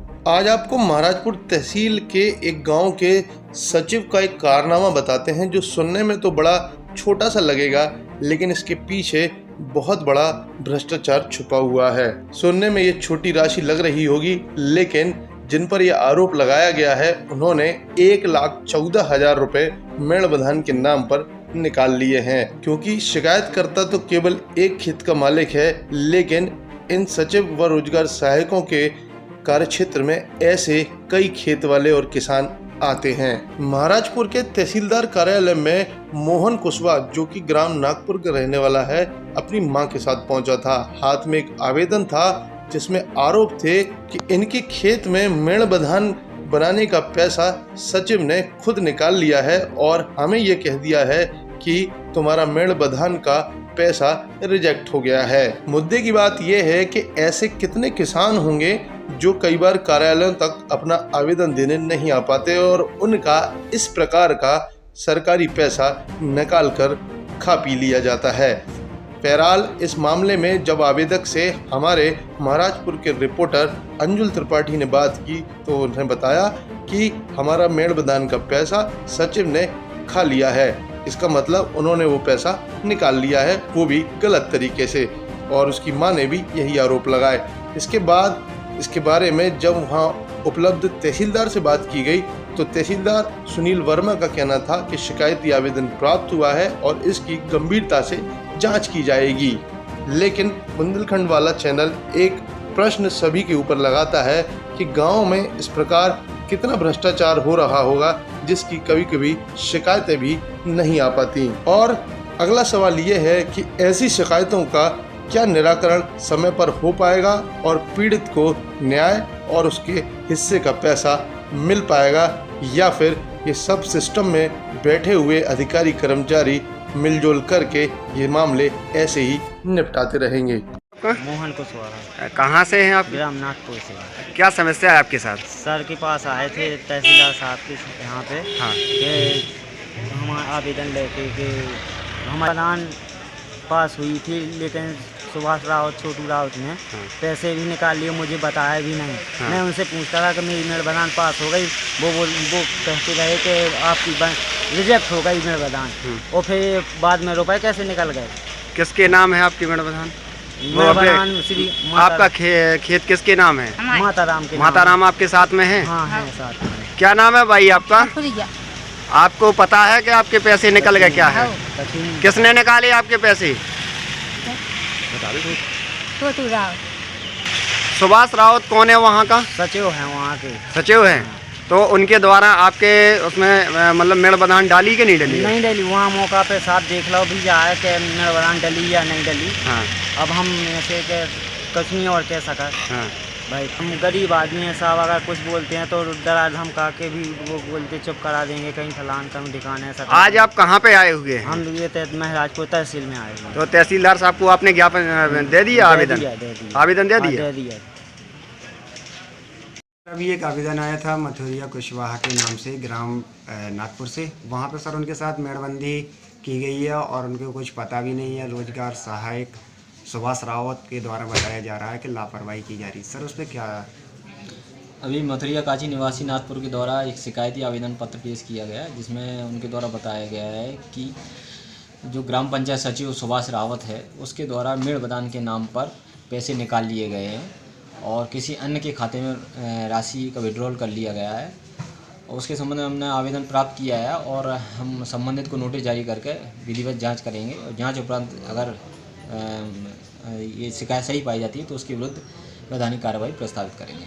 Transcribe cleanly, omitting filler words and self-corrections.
आज आपको महाराजपुर तहसील के एक गांव के सचिव का एक कारनामा बताते हैं जो सुनने में तो बड़ा छोटा सा लगेगा, लेकिन इसके पीछे बहुत बड़ा भ्रष्टाचार छुपा हुआ है। सुनने में ये छोटी राशि लग रही होगी, लेकिन जिन पर यह आरोप लगाया गया है उन्होंने 1,14,000 रुपए मेड़बधान के नाम पर निकाल लिए हैं। क्योंकि शिकायतकर्ता तो केवल एक खेत का मालिक है, लेकिन इन सचिव व रोजगार सहायकों के कार्यक्षेत्र में ऐसे कई खेत वाले और किसान आते हैं। महाराजपुर के तहसीलदार कार्यालय में मोहन कुशवाहा, जो कि ग्राम नागपुर का रहने वाला है, अपनी मां के साथ पहुंचा था। हाथ में एक आवेदन था जिसमें आरोप थे कि इनके खेत में मेड़बधान बनाने का पैसा सचिव ने खुद निकाल लिया है और हमें ये कह दिया है कि तुम्हारा मेड़बधान का पैसा रिजेक्ट हो गया है। मुद्दे की बात यह है कि ऐसे कितने किसान होंगे जो कई बार कार्यालयों तक अपना आवेदन देने नहीं आ पाते और उनका इस प्रकार का सरकारी पैसा निकाल कर खा पी लिया जाता है। बहरहाल इस मामले में जब आवेदक से हमारे महाराजपुर के रिपोर्टर अंजुल त्रिपाठी ने बात की तो उन्हें बताया कि हमारा मेड़बधान का पैसा सचिव ने खा लिया है। इसका मतलब उन्होंने वो पैसा निकाल लिया है, वो भी गलत तरीके से, और उसकी मां ने भी यही आरोप लगाए। इसके बाद इसके बारे में जब वहाँ उपलब्ध तहसीलदार से बात की गई तो तहसीलदार सुनील वर्मा का कहना था कि शिकायती आवेदन प्राप्त हुआ है और इसकी गंभीरता से जांच की जाएगी। लेकिन बुंदेलखंड वाला चैनल एक प्रश्न सभी के ऊपर लगाता है कि गांव में इस प्रकार कितना भ्रष्टाचार हो रहा होगा जिसकी कभी कभी शिकायतें भी नहीं आ पाती। और अगला सवाल ये है कि ऐसी शिकायतों का क्या निराकरण समय पर हो पाएगा और पीड़ित को न्याय और उसके हिस्से का पैसा मिल पाएगा, या फिर ये सब सिस्टम में बैठे हुए अधिकारी कर्मचारी मिलजुल करके ये मामले ऐसे ही निपटाते रहेंगे। मोहन कुशवाहा। कहाँ से हैं आप? ग्राम नागपुर से। क्या समस्या है आपके साथ? सर के पास आए थे तहसीलदार साहब के यहाँ पे। हाँ। कि हम आवेदन लेके कि हमारा नाम पास हुई थी, लेकिन सुभाष रावत छोटू रावत ने पैसे भी निकाल लिए, मुझे बताया भी नहीं। हाँ। मैं उनसे पूछता था कि मेरी मेड़बधान पास हो गई, वो कहते रहे कि आपकी रिजेक्ट हो गई मेड़बधान, और फिर बाद में रुपए कैसे निकल गए। किसके नाम है आपकी मेड़बधान? मेड़बधान श्री आपका खेत किसके नाम है? माता राम के। माता राम आपके साथ में है? हाँ है साथ में। क्या नाम है भाई आपका? आपको पता है कि आपके पैसे निकल गए? क्या है, किसने निकाले आपके पैसे? सुभाष रावत कौन है वहाँ का? सचिव है वहाँ के। सचिव हैं, तो उनके द्वारा आपके उसमें मतलब मेड़बधान डाली कि नहीं डाली? नहीं डाली। वहाँ मौका पे साहब देख लो भी जाए कि मेड़बधान डली या नहीं डली। हाँ। अब हम ऐसे के कुछ नहीं और कह सका। हाँ। भाई हम गरीब आदमी हैं साहब, अगर कुछ बोलते हैं तो डरा धमका के भी वो बोलते चुप करा देंगे, कहीं फलान कहीं दिखाने ऐसा। आज आप कहाँ पे आए हुए हैं? हम ये महाराजपुर तहसील में आए हैं। तो तहसीलदार साहब को आपने ज्ञापन दे दिया? आवेदन आवेदन दे दिया? अभी एक आवेदन आया था मथुरिया कुशवाहा के नाम से, ग्राम नागपुर से। वहाँ पे सर उनके साथ मेड़बंदी की गई है और उनको कुछ पता भी नहीं है। रोजगार सहायक सुभाष रावत के द्वारा बताया जा रहा है कि लापरवाही की जा रही है। सर उस पर क्या? अभी मथुरिया काची निवासी नागपुर के द्वारा एक शिकायती आवेदन पत्र पेश किया गया है, जिसमें उनके द्वारा बताया गया है कि जो ग्राम पंचायत सचिव सुभाष रावत है उसके द्वारा मेड़बधान के नाम पर पैसे निकाल लिए गए हैं और किसी अन्य के खाते में राशि का विड्रॉल कर लिया गया है। और उसके संबंध में हमने आवेदन प्राप्त किया है और हम संबंधित को नोटिस जारी करके विधिवत जांच करेंगे और जांच उपरांत अगर ये शिकायत सही पाई जाती है तो उसके विरुद्ध वैधानिक कार्रवाई प्रस्तावित करेंगे।